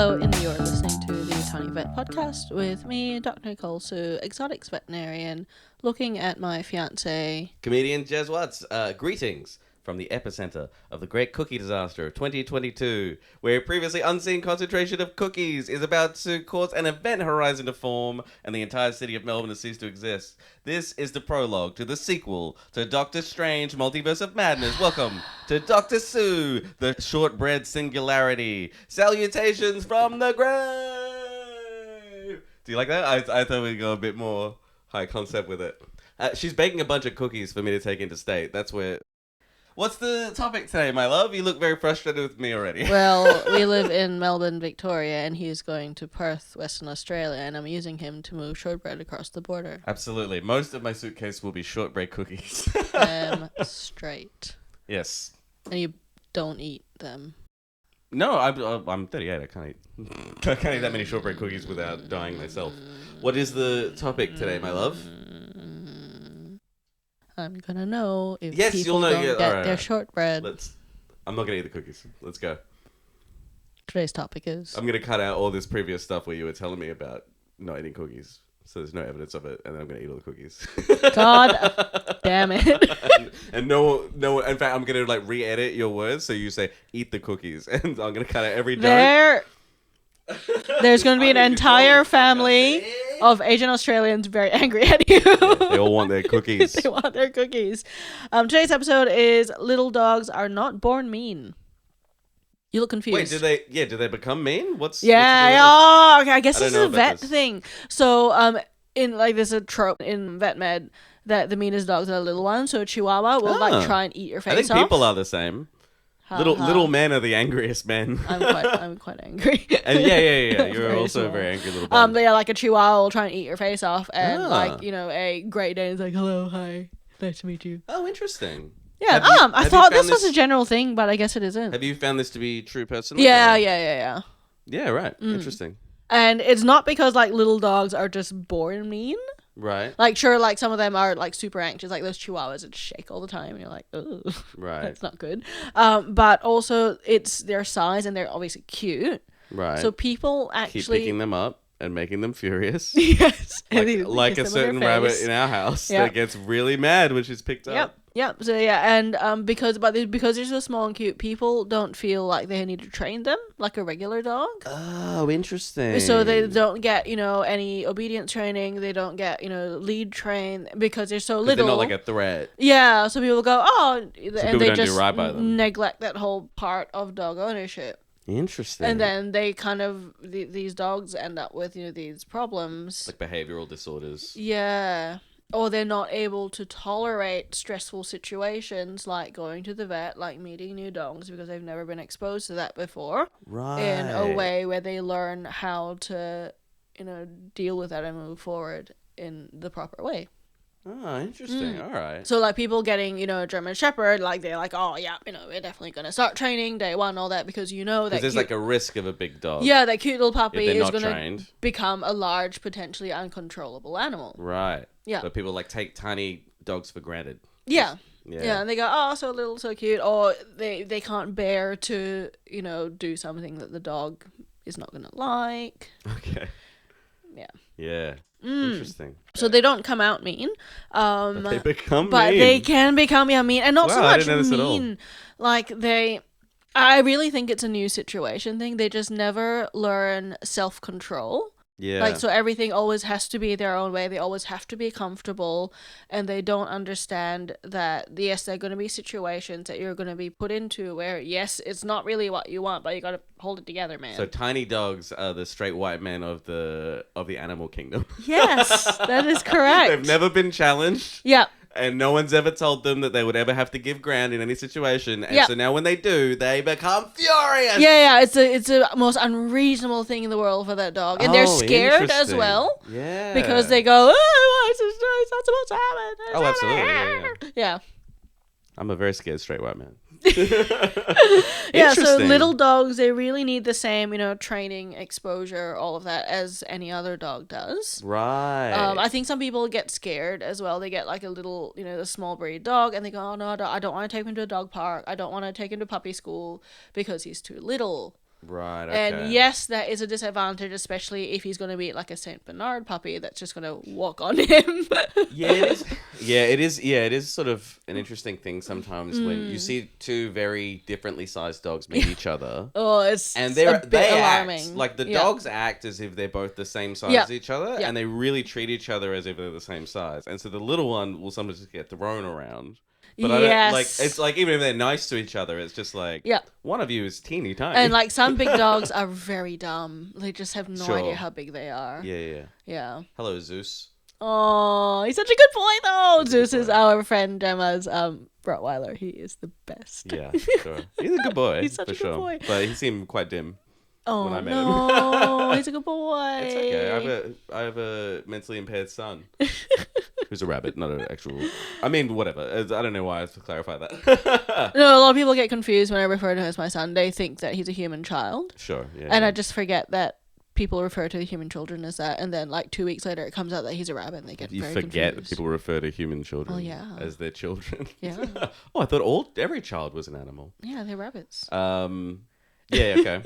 Hello, and you're listening to the Tiny Vet Podcast with me, Dr. Nicole, exotics veterinarian, looking at my fiance, Comedian Jez Watts. Greetings from the epicenter of the great cookie disaster of 2022, where a previously unseen concentration of cookies is about to cause an event horizon to form, and the entire city of Melbourne has ceased to exist. This is the prologue to the sequel to Doctor Strange Multiverse of Madness. Welcome to Dr. Sue, the shortbread singularity. Salutations from the grave. Do you like that? I thought we'd go a bit more high concept with it. She's baking a bunch of cookies for me to take into state. That's where... What's the topic today, my love? You look very frustrated with me already. well, we live in Melbourne, Victoria, and he's going to Perth, Western Australia, and I'm using him to move shortbread across the border. Absolutely. Most of my suitcase will be shortbread cookies. Straight. Yes. And you don't eat them. No, I'm 38. I can't eat that many shortbread cookies without dying myself. What is the topic today, my love? I'm gonna know if Yes, people you'll know. don't Yeah, get alright. their shortbread. I'm not gonna eat the cookies. Let's go. Today's topic is... I'm gonna cut out all this previous stuff where you were telling me about not eating cookies, so there's no evidence of it, and then I'm gonna eat all the cookies. God damn it. and no. In fact, I'm gonna re-edit your words so you say "eat the cookies," and I'm gonna cut out every joke. There's going to be an entire family of Asian Australians very angry at you. Yeah, they all want their cookies. They want their cookies. Today's episode is little dogs are not born mean. You look confused. Wait, do they become mean? What's okay. I guess this is a vet thing. So, there's a trope in vet med that the meanest dogs are the little ones. So a Chihuahua will try and eat your face off. I think people are the same. Little men are the angriest men. I'm quite angry. And yeah. You're also a very angry little dog. Yeah, like a Chihuahua will try and eat your face off, and a Great Dane is like, "Hello, hi, nice to meet you." Oh, interesting. Yeah. I thought this was a general thing, but I guess it isn't. Have you found this to be true personally? Yeah. Yeah, right. Interesting. And it's not because little dogs are just born mean. Right. Sure, some of them are super anxious, like those Chihuahuas that shake all the time, and you're like, ugh, right, that's not good. But also it's their size, and they're obviously cute. Right. So people actually keep picking them up and making them furious. Yes. Like a certain rabbit in our house that gets really mad when she's picked up. Yep. So yeah, and because they're so small and cute, people don't feel like they need to train them like a regular dog. Oh, interesting. So they don't get any obedience training. They don't get lead train because they're so little. They're not like a threat. Yeah. So people go and they don't just do right by them. neglect that whole part of dog ownership. Interesting. And then they kind of these dogs end up with these problems like behavioral disorders. Yeah. Or they're not able to tolerate stressful situations like going to the vet, like meeting new dogs because they've never been exposed to that before. Right. In a way where they learn how to, deal with that and move forward in the proper way. Oh, interesting. All right. So people getting, a German Shepherd, they're like, oh yeah, we're definitely going to start training day one, all that, because that there's a risk of a big dog. Yeah, that cute little puppy is going to become a large, potentially uncontrollable animal. Right. Yeah. But people take tiny dogs for granted. Yeah. Yeah, and they go, oh, so little, so cute, or they can't bear to, do something that the dog is not going to like. Okay. Yeah. Yeah. Interesting. So they don't come out mean. But they become mean. But they can become mean. And not so much I didn't know mean. I really think it's a new situation thing. They just never learn self-control. Yeah. So everything always has to be their own way. They always have to be comfortable. And they don't understand that, yes, there are going to be situations that you're going to be put into where, yes, it's not really what you want, but you got to hold it together, man. So tiny dogs are the straight white men of the animal kingdom. Yes, that is correct. They've never been challenged. Yeah. And no one's ever told them that they would ever have to give ground in any situation. And so now when they do, they become furious. Yeah. It's the most unreasonable thing in the world for that dog. And they're scared as well. Yeah. Because they go, it's not supposed to happen. Oh, absolutely. Yeah. I'm a very scared straight white man. Yeah, so little dogs, they really need the same, training, exposure, all of that as any other dog does. Right. I think some people get scared as well. They get a little, a small breed dog, and they go, oh no, I don't want to take him to a dog park. I don't want to take him to puppy school because he's too little. Right. Okay. And yes, that is a disadvantage, especially if he's going to be like a Saint Bernard puppy that's just going to walk on him. Yeah, it is. Yeah, it is. Yeah, it is sort of an interesting thing sometimes when you see two very differently sized dogs meet each other. Oh, it's And a bit they alarming. act like the Yeah. dogs act as if they're both the same size Yeah. as each other, Yeah. and they really treat each other as if they're the same size. And so the little one will sometimes just get thrown around. But I don't, like, Yes. it's like even if they're nice to each other, it's just like Yeah. one of you is teeny tiny. And like some big dogs are very dumb. They just have no Sure. idea how big they are. Yeah. Yeah. Hello, Zeus. Oh, he's such a good boy though. He's a good Zeus is boy. our friend Gemma's Rottweiler. He is the best. Yeah, sure. He's a good boy. He's such for a good sure. boy. But he seemed quite dim. Oh when I met no, him. he's a good boy. It's okay. I have a mentally impaired son who's a rabbit, not an actual. I mean, whatever. I don't know why I have to clarify that. No, a lot of people get confused when I refer to him as my son. They think that he's a human child. Sure. Yeah. And yeah. I just forget that people refer to the human children as that, and then like 2 weeks later it comes out that he's a rabbit and they get You very forget that confused. people refer to human children yeah. as their children. Yeah. Oh, I thought every child was an animal. Yeah, they're rabbits. Yeah. Okay.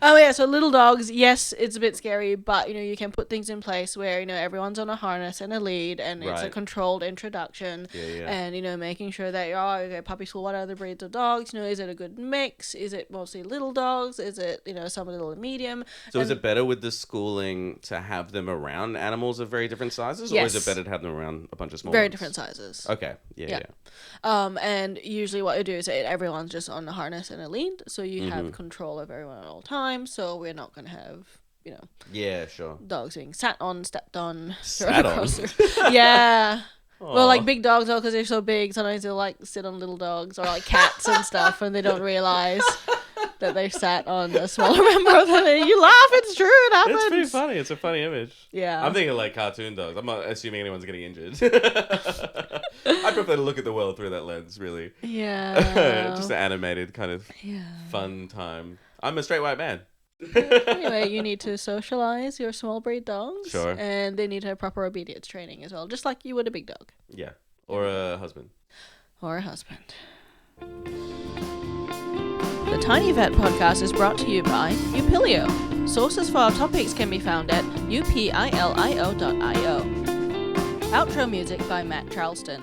Oh yeah, so little dogs, yes, it's a bit scary, but you can put things in place where everyone's on a harness and a lead, and it's a Right. controlled introduction. Yeah. And making sure that you're okay, puppy school, what other breeds of dogs? Is it a good mix? Is it mostly little dogs? Is it some little and medium? So is And- it better with the schooling to have them around animals of very different sizes, or is Yes. it better to have them around a bunch of small very ones? different sizes? Okay. Yeah. And usually what I do is everyone's just on a harness and a lead, so you have control of everyone at all times. So we're not gonna have Yeah. Sure. dogs being sat on, stepped on, Sat thrown on? across the- Yeah. Well, like Aw. big dogs, though, because they're so big, sometimes they'll like sit on little dogs or like cats and stuff, and they don't realize that they sat on a smaller member of them. You laugh, it's true, it happens. It's pretty funny. It's a funny image. Yeah. I'm thinking like cartoon dogs. I'm not assuming anyone's getting injured. I prefer to look at the world through that lens, really. Yeah. Just an animated kind of Yeah. fun time. I'm a straight white man. Anyway, you need to socialize your small breed dogs. Sure. And they need to have proper obedience training as well, just like you would a big dog. Yeah. Or a husband. Or a husband. The Tiny Vet podcast is brought to you by Upilio. Sources for our topics can be found at upilio.io. Outro music by Matt Charleston.